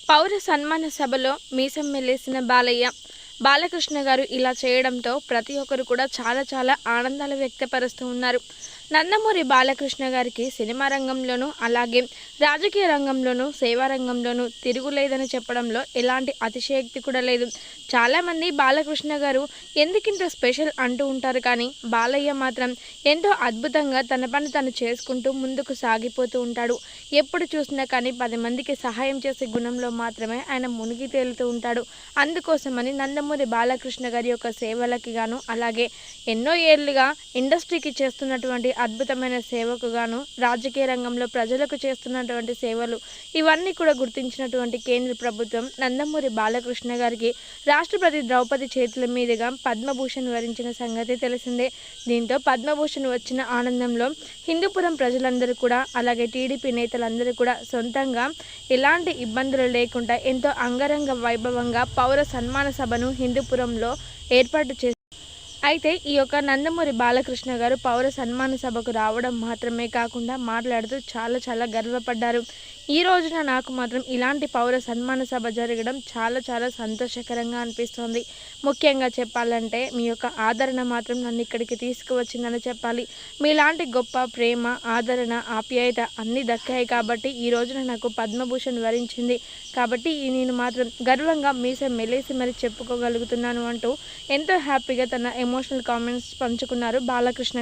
పౌర సన్మాన సభలో మీసం మెలేసిన బాలకృష్ణ గారు ఇలా చేయడంతో ప్రతి ఒక్కరు కూడా చాలా ఆనందాలు వ్యక్తపరుస్తూ ఉన్నారు. నందమూరి బాలకృష్ణ గారికి సినిమా రంగంలోనూ అలాగే రాజకీయ రంగంలోనూ సేవా రంగంలోనూ తిరుగులేదని చెప్పడంలో ఎలాంటి అతిశయోక్తి కూడా లేదు. చాలామంది బాలకృష్ణ గారు ఎందుకింత స్పెషల్ అంటూ ఉంటారు, కానీ బాలయ్య మాత్రం ఎంతో అద్భుతంగా తన పని తను చేసుకుంటూ ముందుకు సాగిపోతూ ఉంటాడు. ఎప్పుడు చూసినా కానీ 10 మందికి సహాయం చేసే గుణంలో మాత్రమే ఆయన మునిగి తేలుతూ ఉంటాడు. అందుకోసమని నందమూరి బాలకృష్ణ గారి యొక్క సేవలకి గాను అలాగే ఎన్నో ఏళ్లుగా ఇండస్ట్రీకి చేస్తున్నటువంటి అద్భుతమైన సేవకు గాను రాజకీయ రంగంలో ప్రజలకు చేస్తున్నటువంటి సేవలు ఇవన్నీ కూడా గుర్తించినటువంటి కేంద్ర ప్రభుత్వం నందమూరి బాలకృష్ణ గారికి రాష్ట్రపతి ద్రౌపది చేతుల మీదుగా పద్మభూషణ్ వరించిన సంగతి తెలిసిందే. దీంతో పద్మభూషణ్ వచ్చిన ఆనందంలో హిందూపురం ప్రజలందరూ కూడా అలాగే టీడీపీ నేతలందరూ కూడా సొంతంగా ఎలాంటి ఇబ్బందులు లేకుండా ఎంతో అంగరంగ వైభవంగా పౌర సన్మాన సభను హిందూపురంలో ఏర్పాటు చేశారు. అయితే ఈ యొక్క నందమూరి బాలకృష్ణ గారు పౌర సన్మాన సభకు రావడం మాత్రమే కాకుండా మాట్లాడుతూ చాలా గర్వపడ్డారు. ఈ రోజున నాకు మాత్రం ఇలాంటి పౌర సన్మాన సభ జరగడం చాలా సంతోషకరంగా అనిపిస్తోంది. ముఖ్యంగా చెప్పాలంటే మీ యొక్క ఆదరణ మాత్రం నన్ను ఇక్కడికి తీసుకువచ్చిందని చెప్పాలి. మీలాంటి గొప్ప ప్రేమ, ఆదరణ, ఆప్యాయత అన్నీ దక్కాయి కాబట్టి ఈ రోజున నాకు పద్మభూషణ్ వరించింది. కాబట్టి నేను మాత్రం గర్వంగా మీసం మెలేసి మరి చెప్పుకోగలుగుతున్నాను అంటూ ఎంతో హ్యాపీగా తన ఎమోషనల్ కామెంట్స్ పంచుకున్నారు బాలకృష్ణ.